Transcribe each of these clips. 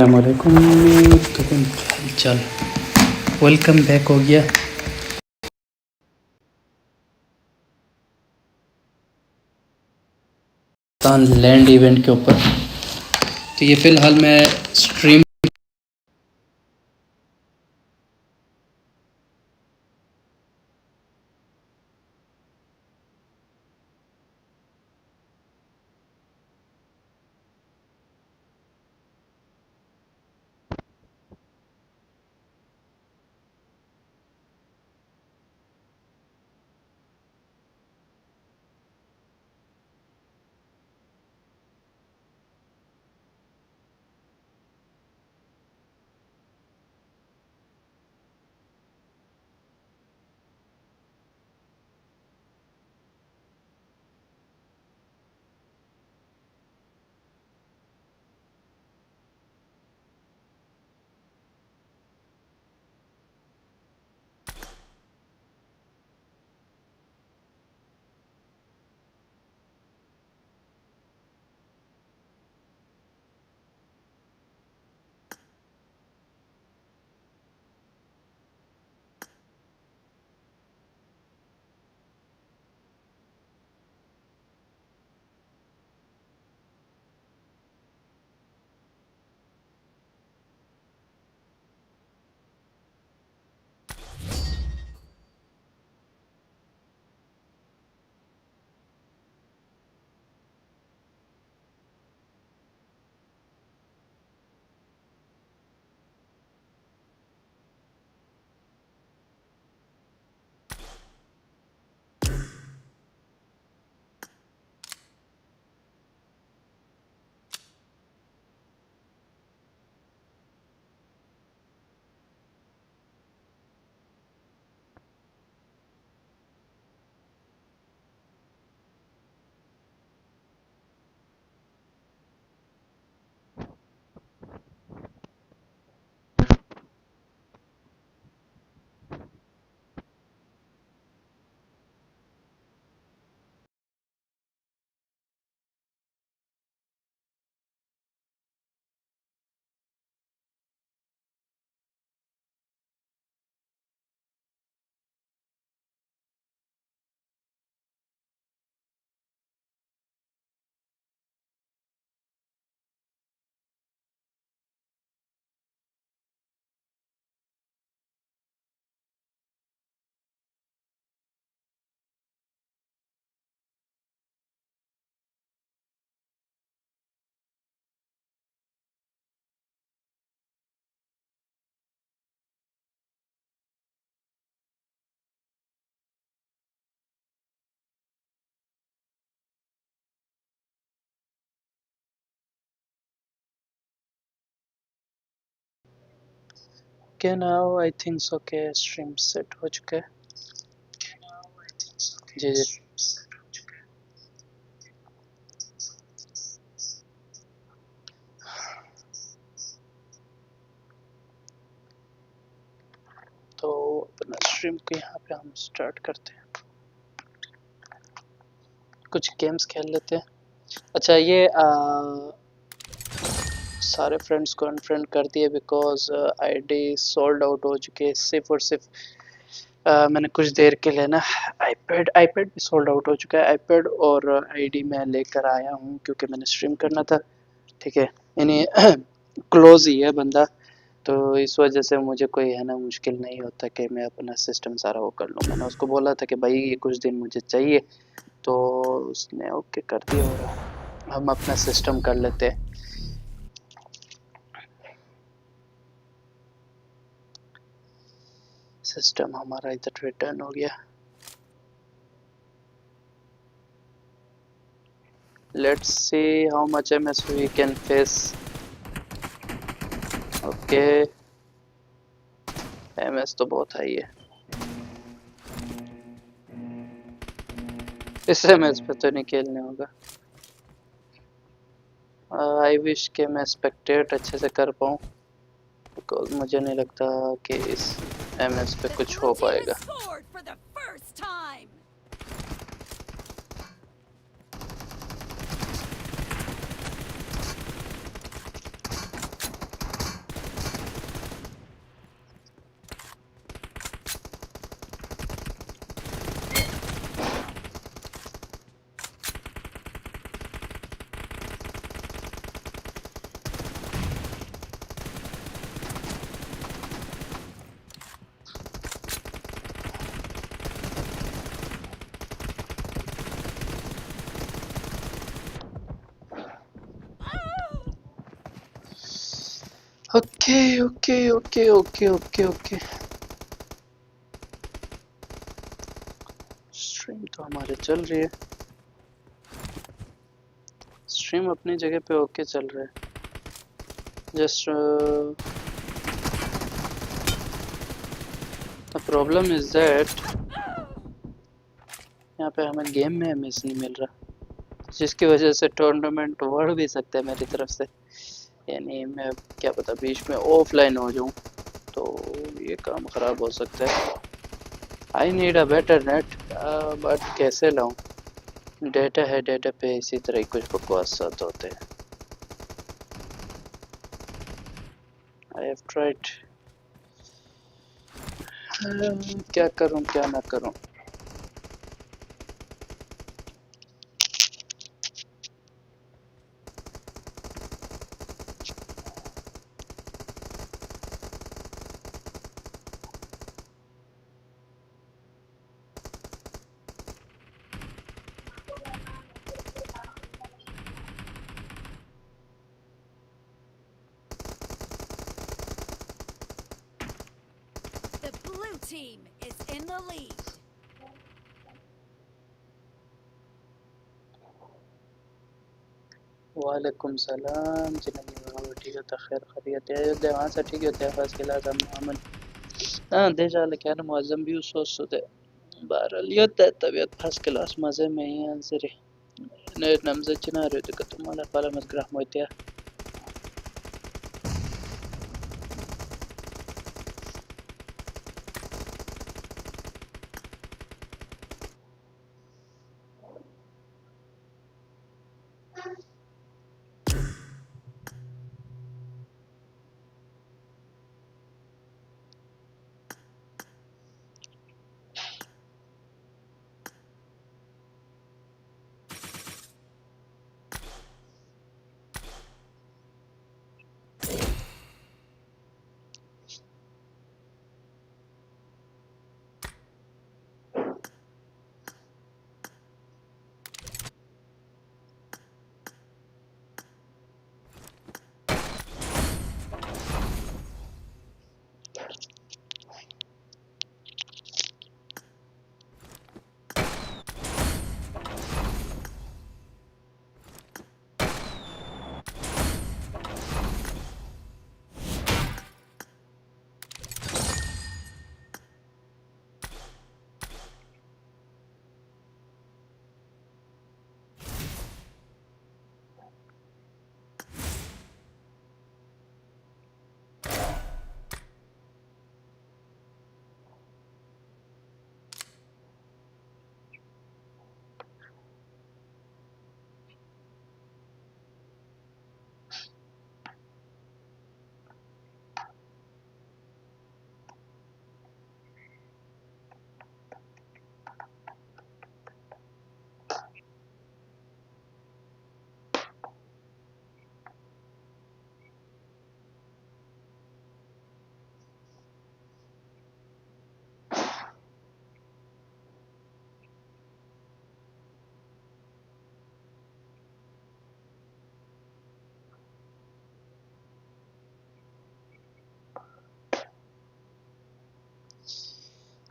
अस्सलामुअलैकुम। तो चल वेलकम बैक हो गया लैंड इवेंट के ऊपर। तो ये फ़िलहाल मैं स्ट्रीम के नाउ आई थिंक सो के स्ट्रीम सेट हो चुका है। जी जी तो अपना स्ट्रीम को यहाँ पे हम स्टार्ट करते हैं, कुछ गेम्स खेल लेते हैं। अच्छा ये सारे फ्रेंड्स को अनफ्रेंड कर दिए बिकॉज आईडी सोल्ड आउट हो चुकी है। सिर्फ और सिर्फ मैंने कुछ देर के लिए ना आईपैड भी सोल्ड आउट हो चुका है। आईपैड और आईडी मैं लेकर आया हूँ क्योंकि मैंने स्ट्रीम करना था। ठीक है, यानी क्लोज ही है बंदा, तो इस वजह से मुझे कोई है ना मुश्किल नहीं होता कि मैं अपना सिस्टम सारा वो कर लूँ। मैंने उसको बोला था कि भाई ये कुछ दिन मुझे चाहिए, तो उसने ओके कर दिया और हम अपना सिस्टम कर लेते हैं। सिस्टम हमारा इधर रिटर्न हो गया। Let's see how much MS we can face. Okay, MS तो बहुत हाई है, इस एमएस पे तो नहीं खेलने होगा। आई विश के मैं स्पेक्टेट अच्छे से कर पाऊँ, बिकॉज मुझे नहीं लगता कि इस एमएस पे कुछ हो पाएगा। Okay okay okay okay okay okay. Stream तो हमारे चल रही है, स्ट्रीम अपनी जगह पे ओके चल रहा है। Just the problem is that यहाँ पे हमें गेम में मिस नहीं मिल रहा, जिसकी वजह से टूर्नामेंट बढ़ भी सकता है मेरी तरफ से। यानी मैं क्या पता बीच में ऑफलाइन हो जाऊँ, तो ये काम ख़राब हो सकता है। I need a better net, but कैसे लाऊं? डेटा है, डेटा पे इसी तरह ही कुछ बकवास साथ होते हैं। आई हैव ट्राइड, क्या करूं क्या ना करूं। The blue team is in the lead. वालेकुम सलाम जिंदगी में ठीक है तो खैर खैरियत है दे वहाँ से ठीक है फas किला जम अमन दे जाल क्या मुअज्जम भी उस दे बहरहाल तबीयत फर्स्ट क्लास मजे में ही अंसरी ने नमजे चिना रहे थे तुम्हाला पाला मजग्रह मोतिया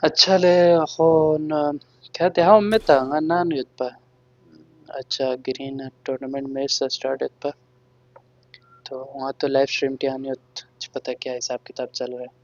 अच्छा ले अखोन क्या ते हम में तांगा ना नुत पा अच्छा ग्रीन टूर्नामेंट मैच से स्टार्ट पा तो वहाँ तो लाइव स्ट्रीम टी आनी पता क्या हिसाब किताब चल रहा है।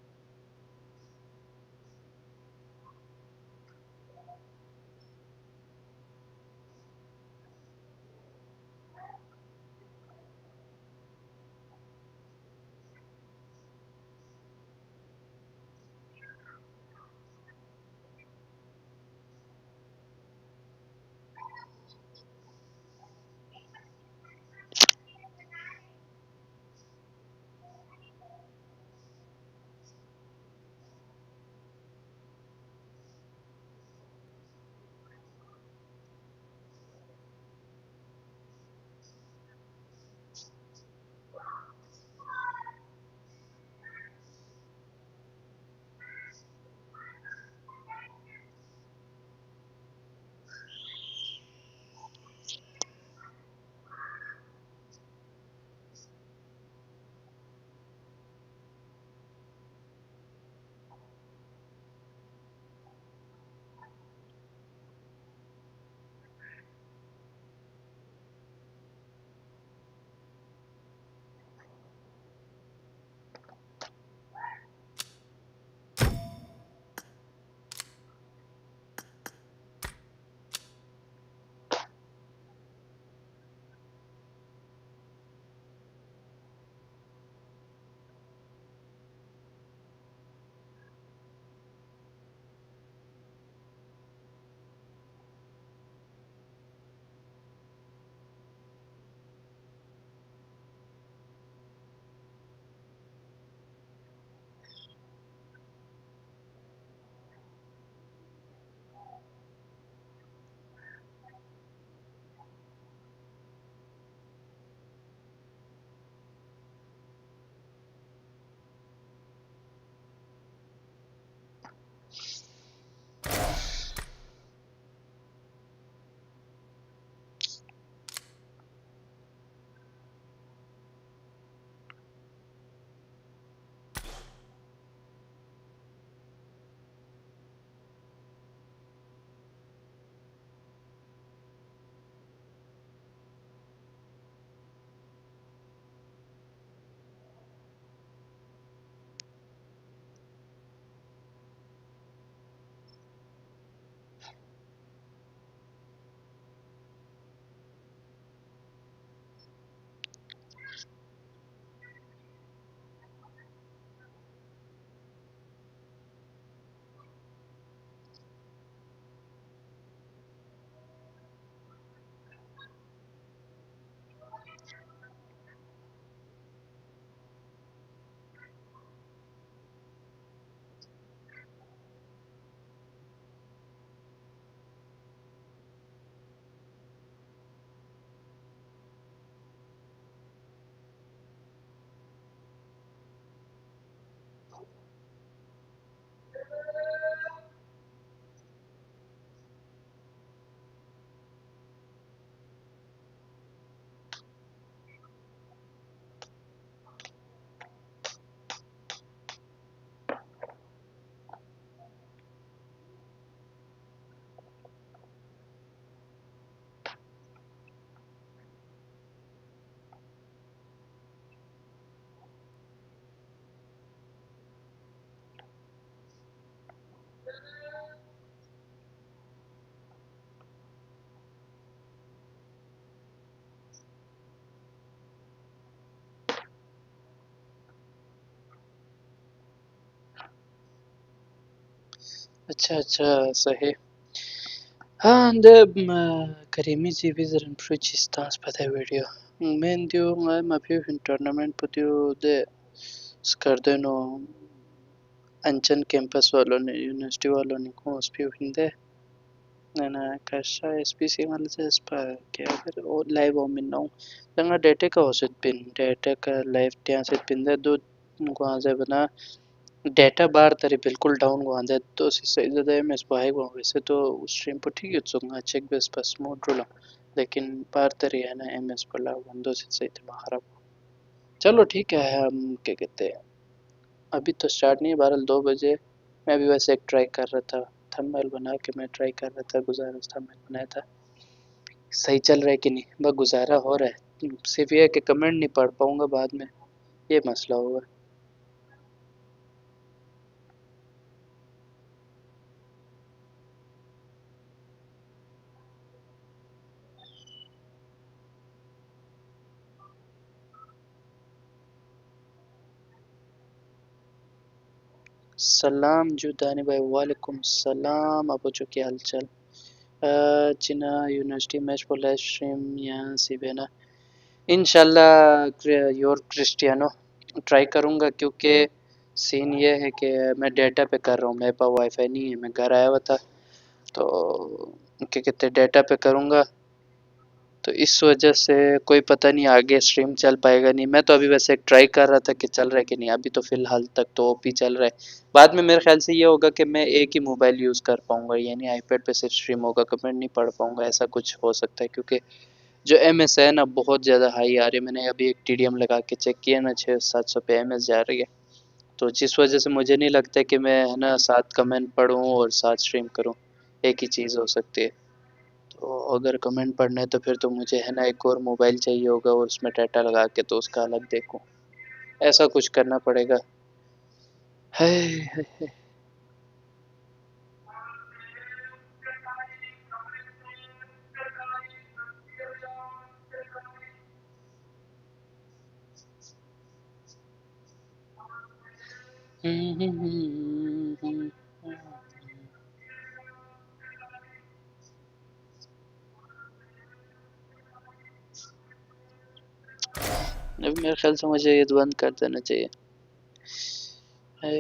अच्छा सही. De Karimi gibi zaten proçistas pata veriyor. Men diyor ma più in tournament putiu de scardeno Anchan campus वालों ने यूनिवर्सिटी वालों ने को पियो हिंदे ना kasha SPC malses pa kya कर o live o minno danga data ka osit pin data का live त्या से pin दे दो guanze bana डेटा बार तरी बिल्कुल डाउन गुआंजे तो सिसे ज़्यादा एमएस पाए गुआ वैसे तो स्ट्रीम पर ठीक है चुंगा चेक बेस पर स्मूथ रोला लेकिन बार तरी है ना एमएस पर ला विंडोज से इतना खराब. चलो ठीक है हम क्या कहते हैं अभी तो स्टार्ट नहीं है 12 2 बजे. मैं भी वैसे एक ट्राई कर रहा था थंबनेल बना के मैं ट्राई कर रहा था गुजारा थंबनेल बनाया था सही चल रहा है कि नहीं बस गुजारा हो रहा है सिर्फ ये है कि कमेंट नहीं पढ़ पाऊंगा बाद में ये मसला होगा. सलाम जुदानी भाई वालेकुम सलाम आपको जो क्या हालचाल. चिना यूनिवर्सिटी मैच पर लाइव स्ट्रीम यहाँ से बेना इंशाल्लाह योर क्रिस्टियानो ट्राई करूँगा क्योंकि सीन ये है कि मैं डेटा पे कर रहा हूँ मेरे पास वाईफाई नहीं है मैं घर आया हुआ था तो क्या कहते हैं डेटा पे करूँगा तो इस वजह से कोई पता नहीं आगे स्ट्रीम चल पाएगा नहीं. मैं तो अभी वैसे ट्राई कर रहा था कि चल रहा है कि नहीं अभी तो फ़िलहाल तक तो ओपी चल रहा है. बाद में मेरे ख्याल से ये होगा कि मैं एक ही मोबाइल यूज़ कर पाऊँगा यानी आईपैड पे सिर्फ स्ट्रीम होगा कमेंट नहीं पढ़ पाऊँगा ऐसा कुछ हो सकता है क्योंकि जो एमएस है ना बहुत ज़्यादा हाई आ रही है. मैंने अभी एक टीडीएम लगा के चेक किया ना 600-700 पे एमएस जा रही है तो जिस वजह से मुझे नहीं लगता कि मैं है ना साथ कमेंट पढूँ और साथ स्ट्रीम करूँ एक ही चीज़ हो सकती है. तो अगर कमेंट पढ़ना है तो फिर तो मुझे है ना एक और मोबाइल चाहिए होगा और उसमें डाटा लगा के तो उसका अलग देखूँ ऐसा कुछ करना पड़ेगा. है अब मेरे ख्याल से मुझे ये बंद कर देना चाहिए. है,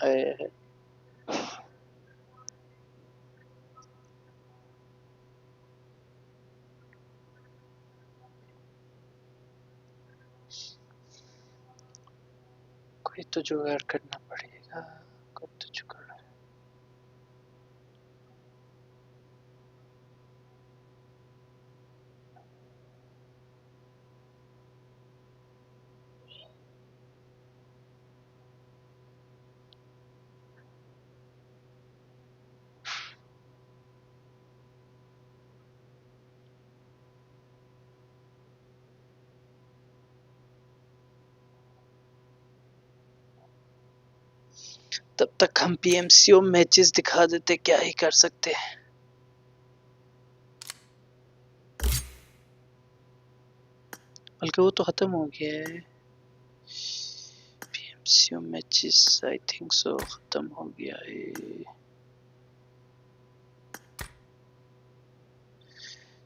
है, कोई तो जुगाड़ करना पड़ेगा कोई तो जुगाड़. तब तक हम पीएमसीओ मैचेस दिखा देते क्या ही कर सकते हैं. बल्कि वो तो खत्म हो गया है PMCO matches I think so खत्म हो गया है.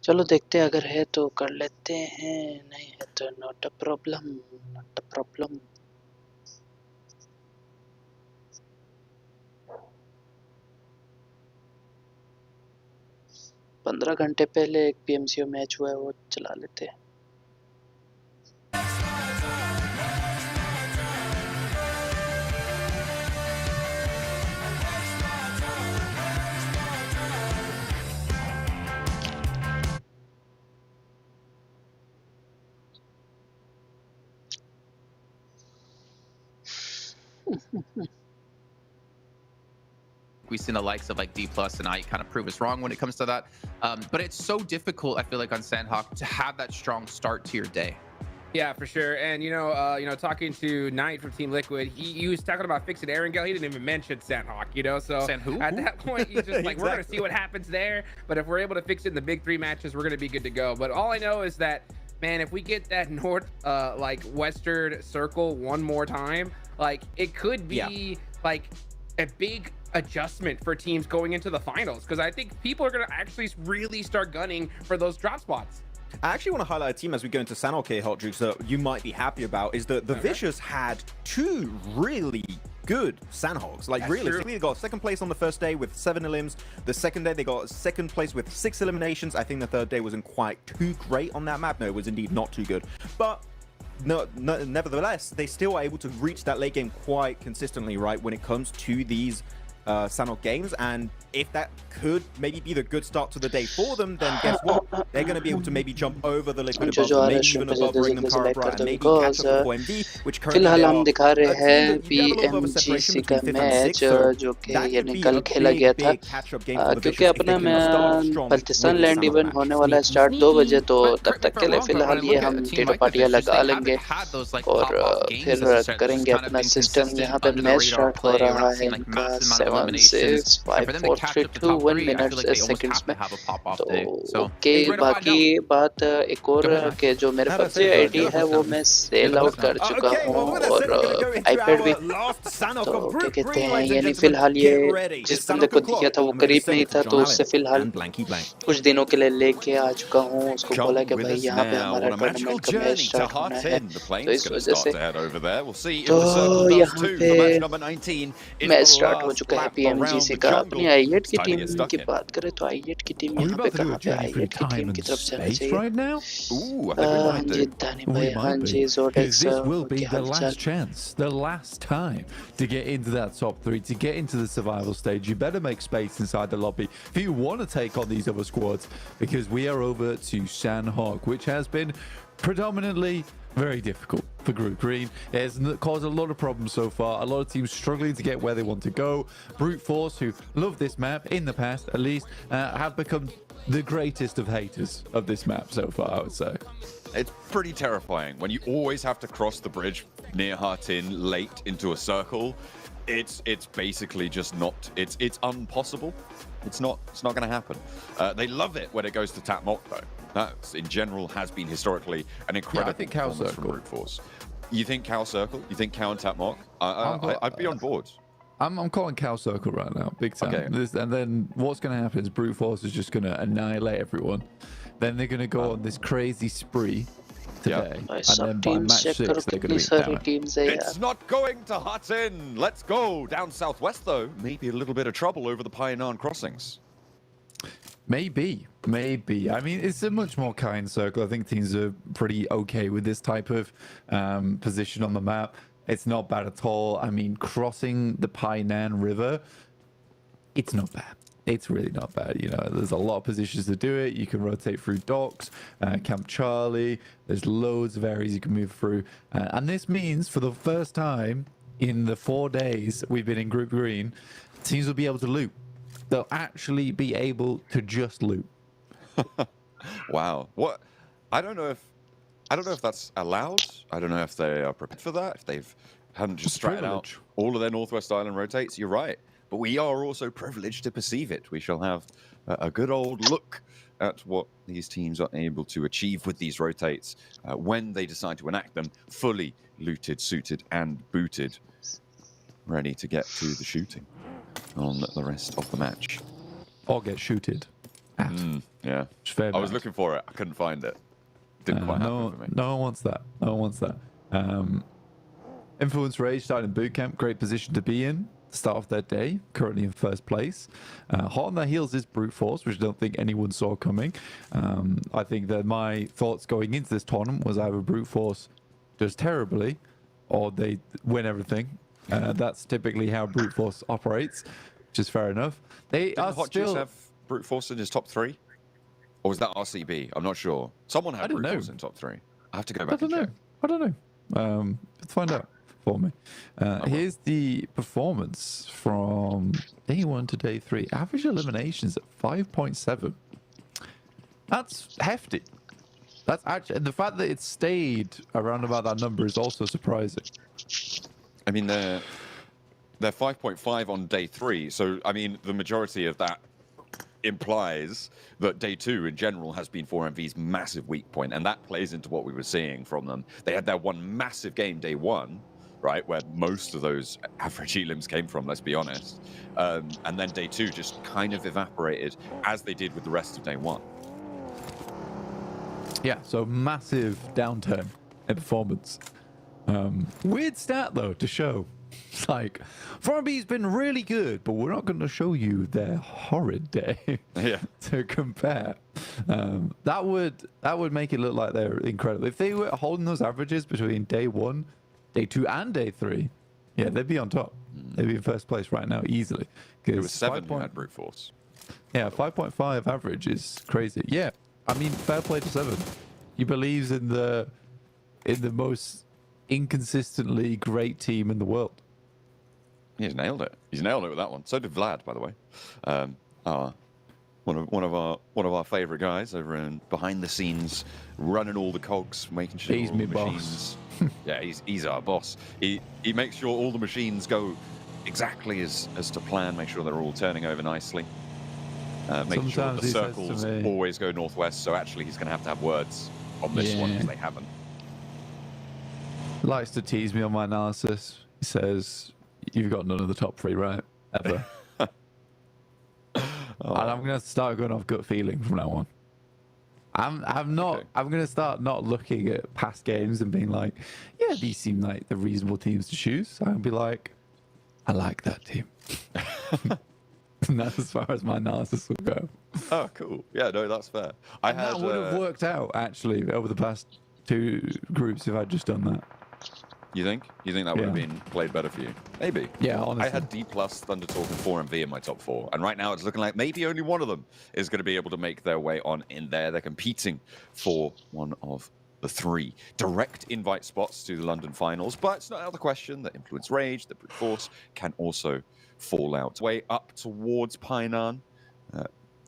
चलो देखते हैं अगर है तो कर लेते हैं नहीं है तो not a problem not a problem. 15 घंटे पहले एक पीएमसीओ मैच हुआ है वो चला लेते हैं. We've seen the likes of like D plus and I kind of prove us wrong when it comes to that. But it's so difficult, I feel like, on Sandhawk to have that strong start to your day. Yeah, for sure. And talking to Knight from Team Liquid, he was talking about fixing Erangel. He didn't even mention Sandhawk, So at that point, he's just like, we're gonna see what happens there. But if we're able to fix it in the big 3 matches, we're gonna be good to go. But all I know is that, man, if we get that north western circle one more time, like it could be like a big adjustment for teams going into the finals, because I think people are going to actually really start gunning for those drop spots. I actually want to highlight a team as we go into Sanhok here, Hot Jukes, that you might be happy about, is that the Vicious had 2 really good Sandhogs. Like, realistically, they got second place on the first day with 7 elims. The second day, they got second place with 6 eliminations. I think the third day wasn't quite too great on that map. No, it was indeed not too good. But no, nevertheless, they still are able to reach that late game quite consistently, right, when it comes to these Sanhok games. And if that could maybe be the good start to the day for them, then guess what? They're going to be able to maybe jump over the Liquid above them, maybe even above bring them Karabra, and maybe catch up with OMD, which currently फिलहाल हम are दिखा a रहे team हैं that you have a little bit of a separation PMGC का between 5th and match 6th, so जो कि that यानी could be कल a खेला गया big, था big catch-up game for the क्योंकि Vicious if अपना they can start मैं strong Baltistan with the land Sanhok event match. होने वाला है स्टार्ट 2 बजे, तो तब तक के लिए फिलहाल ये हम टीटो पार्टियां लगा लेंगे और फिर करेंगे अपना सिस्टम। यहाँ पे मैच स्टार्ट हो रहा है इनका 7 6 5 4 3 2 1 मिनट्स सेकंड्स में। तो ओके, बाकी बात एक और के जो मेरे पबजी आईडी है वो मैं सेल आउट कर चुका हूँ और आईपैड भी। तो क्या कहते हैं, यानी फिलहाल ये जिस बंदे को दिया था वो करीब नहीं था, तो उससे फिलहाल कुछ दिनों के लिए लेके आ चुका हूँ। उसको बोला कि भाई यहाँ पे हमारा टूर्नामेंट का मैच स्टार्ट होना है, तो इस वजह से तो यहाँ पे मैच स्टार्ट हो चुका है पीएमजीसी का। अपनी आई8 की टीम की बात करें तो आई8 की टीम यहाँ पे कहाँ पे आई8 की टीम की तरफ जाना चाहिए। हाँ जी दानी भाई, हाँ जी जोडेक्स, be the last chance, the last time to get into that top 3, to get into the survival stage. You better make space inside the lobby if you want to take on these other squads, because we are over to Sanhok, which has been predominantly very difficult for Group Green. It has caused a lot of problems so far. A lot of teams struggling to get where they want to go. Brute Force, who love this map in the past at least, have become the greatest of haters of this map so far, I would say. It's pretty terrifying when you always have to cross the bridge near Hartin late into a circle. It's basically just not. It's impossible. It's not going to happen. They love it when it goes to Tap Mock though. That in general has been historically an incredible performance from Brute Force. You think Cow Circle? You think Cow and Tap Mock? I'd be on board. I'm calling Cow Circle right now, big time. Okay. And then what's going to happen is Brute Force is just going to annihilate everyone. Then they're going to go on this crazy spree today. And then by match 6, they're going to be down. It's not going to Hutton. Let's go. Down southwest, though, maybe a little bit of trouble over the Pioneer crossings. Maybe. I mean, it's a much more kind circle. I think teams are pretty okay with this type of position on the map. It's not bad at all. I mean, crossing the Painan River, it's not bad. It's really not bad. You know, there's a lot of positions to do it. You can rotate through docks, Camp Charlie. There's loads of areas you can move through. And this means for the first time in the 4 days we've been in Group Green, teams will be able to loot. They'll actually be able to just loot. Wow. What? I don't know if that's allowed. I don't know if they are prepared for that. If they've hadn't just stratted out all of their Northwest Island rotates. You're right. But we are also privileged to perceive it. We shall have a good old look at what these teams are able to achieve with these rotates when they decide to enact them fully looted, suited, and booted, ready to get to the shooting on the rest of the match. Or get shooted at. Yeah. I was looking for it. I couldn't find it. Didn't quite happen for me. No one wants that. No one wants that. Influence Rage starting in boot camp. Great position to be in. Start of their day, currently in first place. Hot on their heels is Brute Force, which I don't think anyone saw coming. I think that my thoughts going into this tournament was either Brute Force does terribly or they win everything. That's typically how Brute Force operates, which is fair enough. They are Hot still... Juice have Brute Force in his top 3? Or was that RCB? I'm not sure. Someone had Brute Force in top 3. I have to go back and check. I don't know. Let's find out for me. Here's the performance from day 1 to day 3. Average eliminations at 5.7. That's hefty. That's actually, the fact that it stayed around about that number is also surprising. I mean, they're 5.5 on day 3. So, I mean, the majority of that implies that day 2 in general has been 4MV's massive weak point, and that plays into what we were seeing from them. They had their one massive game day 1, right, where most of those average elims came from, let's be honest. And then day 2 just kind of evaporated, as they did with the rest of day 1. Yeah, so massive downturn in performance. Weird stat, though, to show. It's like, Pubg's been really good, but we're not going to show you their horrid day to compare. That would make it look like they're incredible. If they were holding those averages between day 1, day 2, and day 3, yeah, they'd be on top. They'd be in first place right now, easily. It was 7 who had brute force. Yeah, 5.5 average is crazy. Yeah, I mean, fair play to 7. He believes in the most inconsistently great team in the world. He's nailed it. He's nailed it with that one. So did Vlad, by the way. One of our favorite guys over in behind the scenes, running all the cogs, making sure he's all the my machines. Yeah, he's our boss. He makes sure all the machines go exactly as to plan. Make sure they're all turning over nicely. Making sure the circles always go northwest. So actually, he's going to have words on this one because they haven't. Likes to tease me on my analysis. He says, "You've got none of the top 3 right ever." And I'm gonna start going off gut feeling from now on. I'm not. Okay. I'm gonna start not looking at past games and being like, "Yeah, these seem like the reasonable teams to choose." I'm gonna be like, "I like that team." And that's as far as my analysis will go. Oh, cool. Yeah, no, that's fair. That would have worked out actually over the past 2 groups if I'd just done that. You think? You think that would have been played better for you? Maybe. Yeah, honestly. I had D+, Thunder Talk, and 4MV in my top 4, and right now it's looking like maybe only one of them is going to be able to make their way on in there. They're competing for one of the 3 direct invite spots to the London finals, but it's not out of the question that Influence Rage, the Brute Force, can also fall out. Way up towards Painan.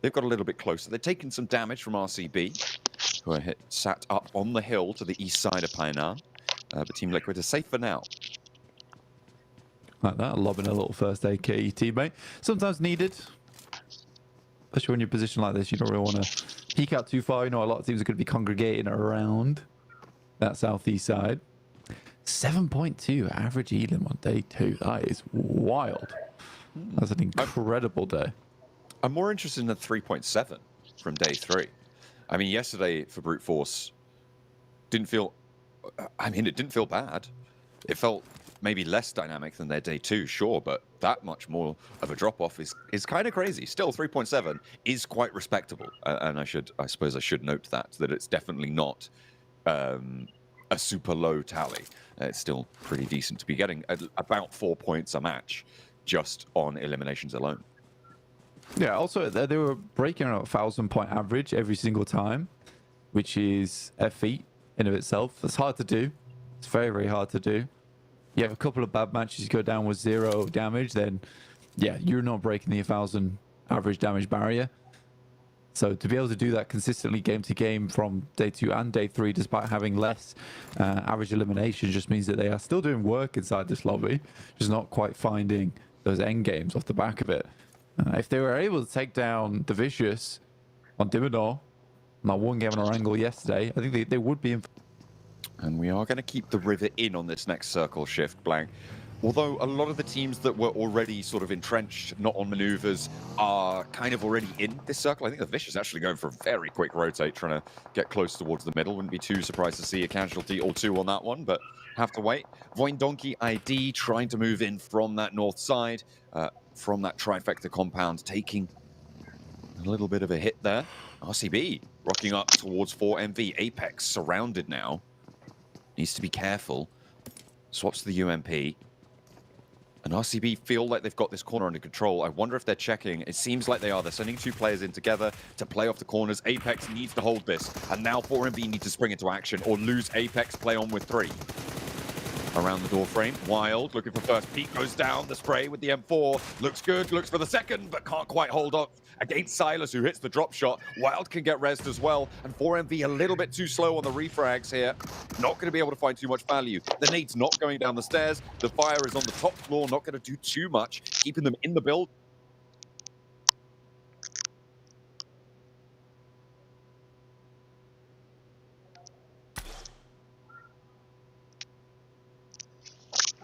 They've got a little bit closer. They've taken some damage from RCB, who are sat up on the hill to the east side of Painan. But Team Liquid is safe for now. Like that, lobbing a little first aid kit teammate. Sometimes needed. Especially when you're in a position like this, you don't really want to peek out too far. You know, a lot of teams are going to be congregating around that southeast side. 7.2 average elim on day 2. That is wild. That's an incredible day. I'm more interested in the 3.7 from day 3. I mean, yesterday for Brute Force didn't feel... I mean, it didn't feel bad. It felt maybe less dynamic than their day 2, sure, but that much more of a drop-off is kind of crazy. Still, 3.7 is quite respectable, and I suppose I should note that it's definitely not a super low tally. It's still pretty decent to be getting about 4 points a match just on eliminations alone. Yeah, also, they were breaking a 1,000-point average every single time, which is a feat in of itself. It's hard to do. It's very, very hard to do. You have a couple of bad matches, you go down with 0 damage, then, yeah, you're not breaking the 1,000 average damage barrier. So to be able to do that consistently game to game from day 2 and day 3, despite having less average eliminations, just means that they are still doing work inside this lobby, just not quite finding those end games off the back of it. If they were able to take down the Vicious on Dimmador, that one game on our angle yesterday, I think they would be in. And we are going to keep the river in on this next circle shift, Blank. Although a lot of the teams that were already sort of entrenched, not on maneuvers, are kind of already in this circle. I think the Vicious actually going for a very quick rotate, trying to get close towards the middle. Wouldn't be too surprised to see a casualty or 2 on that one, but have to wait. Voin Donkey ID trying to move in from that north side, from that trifecta compound, taking a little bit of a hit there. RCB rocking up towards 4MV. Apex surrounded now. Needs to be careful. Swaps to the UMP. And RCB feel like they've got this corner under control. I wonder if they're checking. It seems like they are. They're sending 2 players in together to play off the corners. Apex needs to hold this. And now 4MV need to spring into action or lose Apex, play on with 3. Around the door frame. Wild looking for first peek. Goes down. The spray with the M4. Looks good. Looks for the second, but can't quite hold up against Silas, who hits the drop shot. Wild can get rezzed as well. And 4MV a little bit too slow on the refrags here. Not going to be able to find too much value. The nade's not going down the stairs. The fire is on the top floor. Not going to do too much. Keeping them in the build.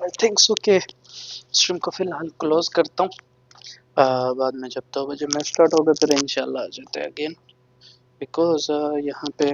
I think so के stream को फिलहाल close करता हूँ। बाद में जब 2 बजे match start होगा फिर इंशाल्लाह आ जाते हैं अगेन, बिकॉज यहाँ पे